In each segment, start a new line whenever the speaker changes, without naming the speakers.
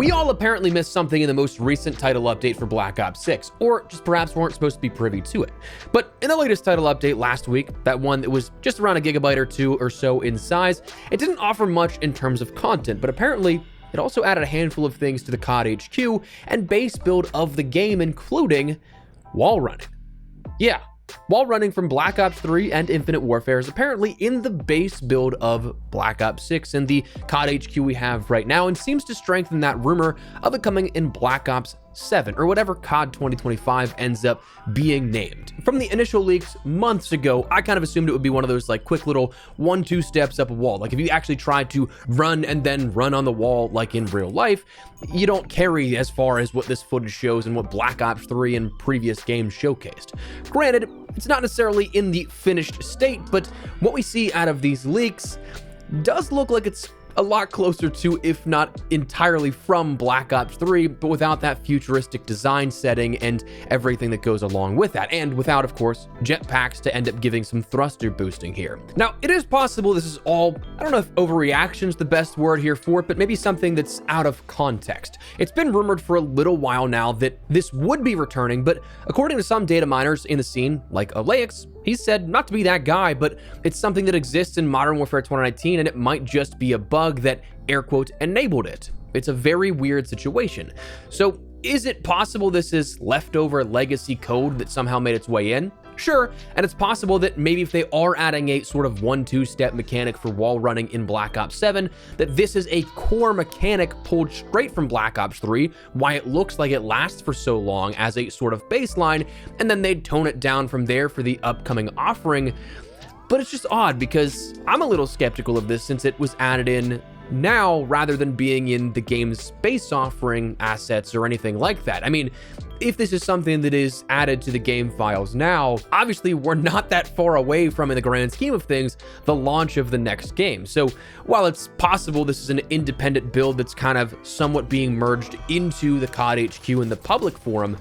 We all apparently missed something in the most recent title update for Black Ops 6, or just perhaps weren't supposed to be privy to it. But in the latest title update last week, that one that was just around a gigabyte or two or so in size, it didn't offer much in terms of content, but apparently it also added a handful of things to the COD HQ and base build of the game, including wall running. Yeah, wall running from Black Ops 3 and Infinite Warfare is apparently in the base build of Black Ops 6 and the COD HQ we have right now, and seems to strengthen that rumor of it coming in Black Ops 7, or whatever COD 2025 ends up being named. From the initial leaks months ago, I kind of assumed it would be one of those like quick little 1-2 steps up a wall. Like if you actually tried to run and then run on the wall like in real life, you don't carry as far as what this footage shows and what Black Ops 3 and previous games showcased. Granted, it's not necessarily in the finished state, but what we see out of these leaks does look like it's a lot closer to, if not entirely from, Black Ops 3, but without that futuristic design setting and everything that goes along with that, and without, of course, jetpacks to end up giving some thruster boosting here. Now, it is possible this is all, I don't know if overreaction is the best word here for it, but maybe something that's out of context. It's been rumored for a little while now that this would be returning, but according to some data miners in the scene, like Alex, he said not to be that guy, but it's something that exists in Modern Warfare 2019, and it might just be a bug that, air quote, enabled it. It's a very weird situation. So is it possible this is leftover legacy code that somehow made its way in? Sure, and it's possible that maybe if they are adding a sort of 1-2 step mechanic for wall running in Black Ops 7, that this is a core mechanic pulled straight from Black Ops 3, why it looks like it lasts for so long as a sort of baseline, and then they'd tone it down from there for the upcoming offering. But it's just odd because I'm a little skeptical of this since it was added in now rather than being in the game's base offering assets or anything like that. I mean, if this is something that is added to the game files now, obviously we're not that far away from, in the grand scheme of things, the launch of the next game. So while it's possible this is an independent build that's kind of somewhat being merged into the COD HQ and the public forum,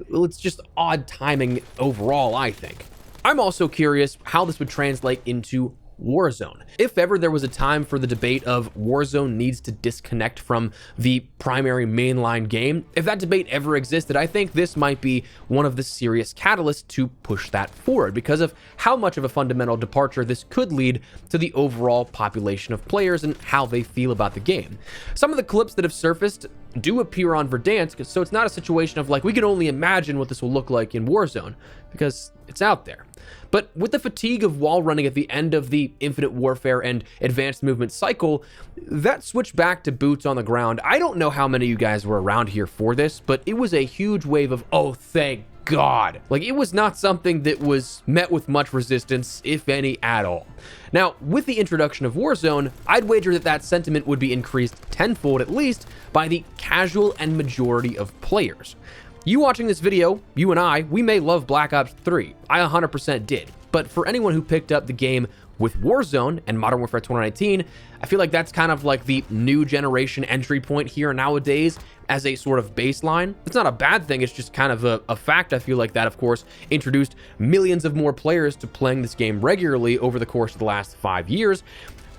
well, it's just odd timing overall, I think. I'm also curious how this would translate into Warzone. If ever there was a time for the debate of Warzone needs to disconnect from the primary mainline game, if that debate ever existed, I think this might be one of the serious catalysts to push that forward because of how much of a fundamental departure this could lead to the overall population of players and how they feel about the game. Some of the clips that have surfaced do appear on Verdansk, so it's not a situation of like, we can only imagine what this will look like in Warzone, because it's out there. But with the fatigue of wall running at the end of the Infinite Warfare and Advanced Movement cycle, that switched back to boots on the ground. I don't know how many of you guys were around here for this, but it was a huge wave of, oh, thank God. Like, it was not something that was met with much resistance, if any at all. Now, with the introduction of Warzone, I'd wager that that sentiment would be increased tenfold at least by the casual and majority of players. You watching this video, you and I, we may love Black Ops 3. I 100% did. But for anyone who picked up the game with Warzone and Modern Warfare 2019, I feel like that's kind of like the new generation entry point here nowadays as a sort of baseline. It's not a bad thing, it's just kind of a fact. I feel like that, of course, introduced millions of more players to playing this game regularly over the course of the last 5 years.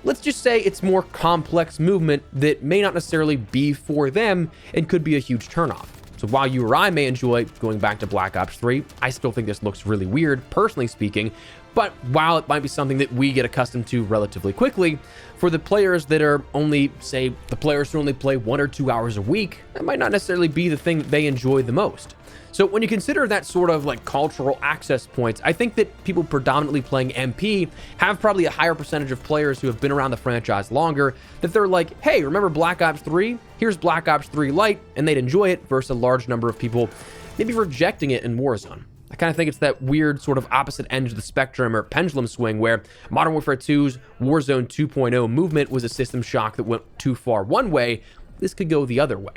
Let's just say it's more complex movement that may not necessarily be for them and could be a huge turnoff. So while you or I may enjoy going back to Black Ops 3, I still think this looks really weird, personally speaking. But while it might be something that we get accustomed to relatively quickly, for the players that are only, say, the players who only play 1 or 2 hours a week, that might not necessarily be the thing that they enjoy the most. So when you consider that sort of like cultural access points, I think that people predominantly playing MP have probably a higher percentage of players who have been around the franchise longer, that they're like, hey, remember Black Ops 3? Here's Black Ops 3 Lite, and they'd enjoy it, versus a large number of people maybe rejecting it in Warzone. I kind of think it's that weird sort of opposite end of the spectrum or pendulum swing where Modern Warfare 2's Warzone 2.0 movement was a system shock that went too far one way. This could go the other way.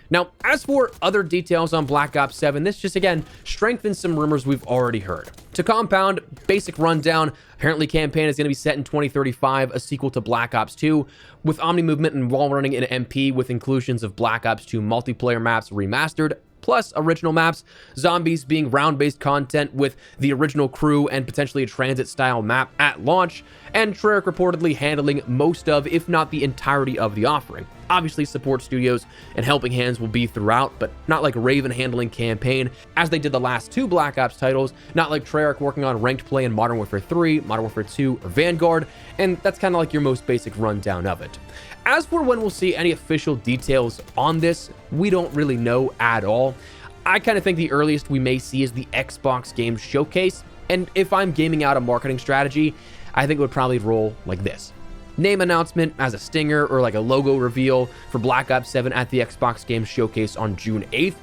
Now, as for other details on Black Ops 7, this just, again, strengthens some rumors we've already heard. To compound, basic rundown, apparently campaign is going to be set in 2035, a sequel to Black Ops 2, with omni movement and wall running in MP with inclusions of Black Ops 2 multiplayer maps remastered. plus original maps, zombies being round-based content with the original crew and potentially a transit-style map at launch, and Treyarch reportedly handling most of, if not the entirety of the offering. Obviously, support studios and helping hands will be throughout, but not like Raven handling campaign, as they did the last 2 Black Ops titles, not like Treyarch working on ranked play in Modern Warfare 3, Modern Warfare 2, or Vanguard, and that's kind of like your most basic rundown of it. As for when we'll see any official details on this, we don't really know at all. I kind of think the earliest we may see is the Xbox Games Showcase, and if I'm gaming out a marketing strategy, I think it would probably roll like this. Name announcement as a stinger or like a logo reveal for Black Ops 7 at the Xbox Games Showcase on June 8th.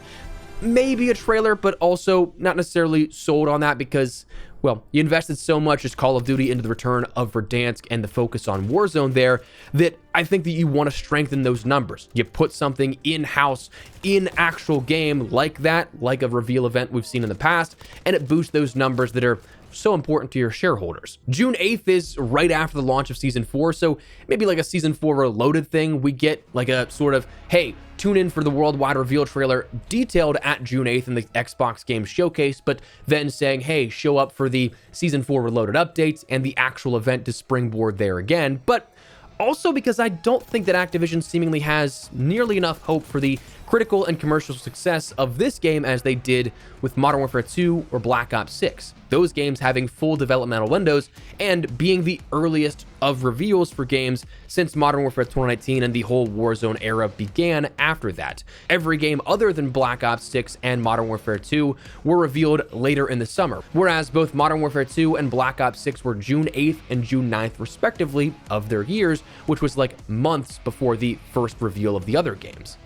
Maybe a trailer, but also not necessarily sold on that because, well, you invested so much as Call of Duty into the return of Verdansk and the focus on Warzone there that I think that you want to strengthen those numbers. You put something in-house, in actual game like that, like a reveal event we've seen in the past, and it boosts those numbers that are so important to your shareholders. June 8th is right after the launch of Season 4, so maybe like a Season 4 Reloaded thing. We get like a sort of, hey, tune in for the worldwide reveal trailer detailed at June 8th in the Xbox Games Showcase, but then saying, hey, show up for the Season 4 Reloaded updates and the actual event to springboard there again. But also because I don't think that Activision seemingly has nearly enough hope for the critical and commercial success of this game as they did with Modern Warfare 2 or Black Ops 6. Those games having full developmental windows and being the earliest of reveals for games since Modern Warfare 2019 and the whole Warzone era began after that. Every game other than Black Ops 6 and Modern Warfare 2 were revealed later in the summer, whereas both Modern Warfare 2 and Black Ops 6 were June 8th and June 9th respectively of their years, which was like months before the first reveal of the other games.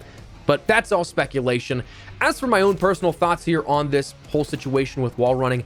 But that's all speculation. As for my own personal thoughts here on this whole situation with wall running,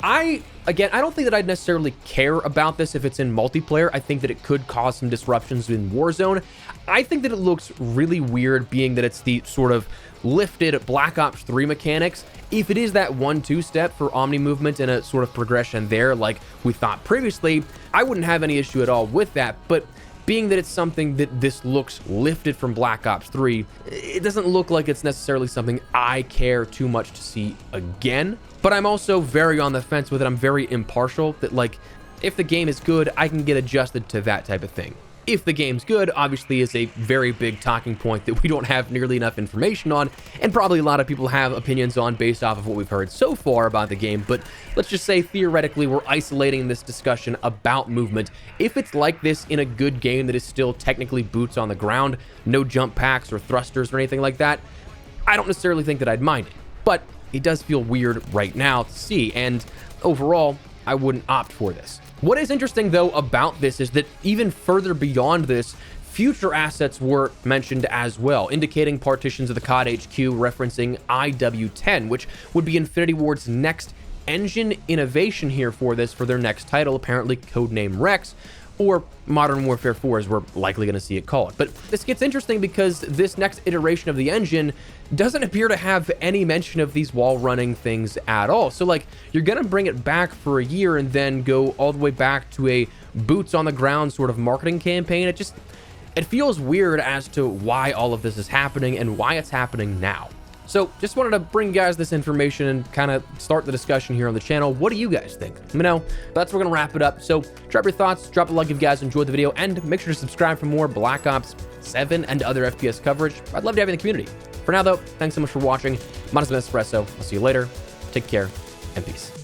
I don't think that I'd necessarily care about this if it's in multiplayer. I think that it could cause some disruptions in Warzone. I think that it looks really weird being that it's the sort of lifted Black Ops 3 mechanics. If it is that 1-2 step for Omni movement and a sort of progression there like we thought previously, I wouldn't have any issue at all with that. But being that it's something that this looks lifted from Black Ops 3, it doesn't look like it's necessarily something I care too much to see again. But I'm also very on the fence with it. I'm very impartial that, like, if the game is good, I can get adjusted to that type of thing. If the game's good, obviously is a very big talking point that we don't have nearly enough information on, and probably a lot of people have opinions on based off of what we've heard so far about the game. But let's just say theoretically we're isolating this discussion about movement. If it's like this in a good game that is still technically boots on the ground, no jump packs or thrusters or anything like that, I don't necessarily think that I'd mind it. But it does feel weird right now to see, and overall, I wouldn't opt for this. What is interesting, though, about this is that even further beyond this, future assets were mentioned as well, indicating partitions of the COD HQ referencing IW-10, which would be Infinity Ward's next engine innovation here for their next title, apparently codename Rex, or Modern Warfare 4 as we're likely going to see it called. But this gets interesting because this next iteration of the engine doesn't appear to have any mention of these wall running things at all. So like, you're going to bring it back for a year and then go all the way back to a boots on the ground sort of marketing campaign. It feels weird as to why all of this is happening and why it's happening now. So just wanted to bring you guys this information and kind of start the discussion here on the channel. What do you guys think? Let me know. That's where we're going to wrap it up. So drop your thoughts, drop a like if you guys enjoyed the video, and make sure to subscribe for more Black Ops 7 and other FPS coverage. I'd love to have you in the community. For now, though, thanks so much for watching. My name is Espresso. I'll see you later. Take care, and peace.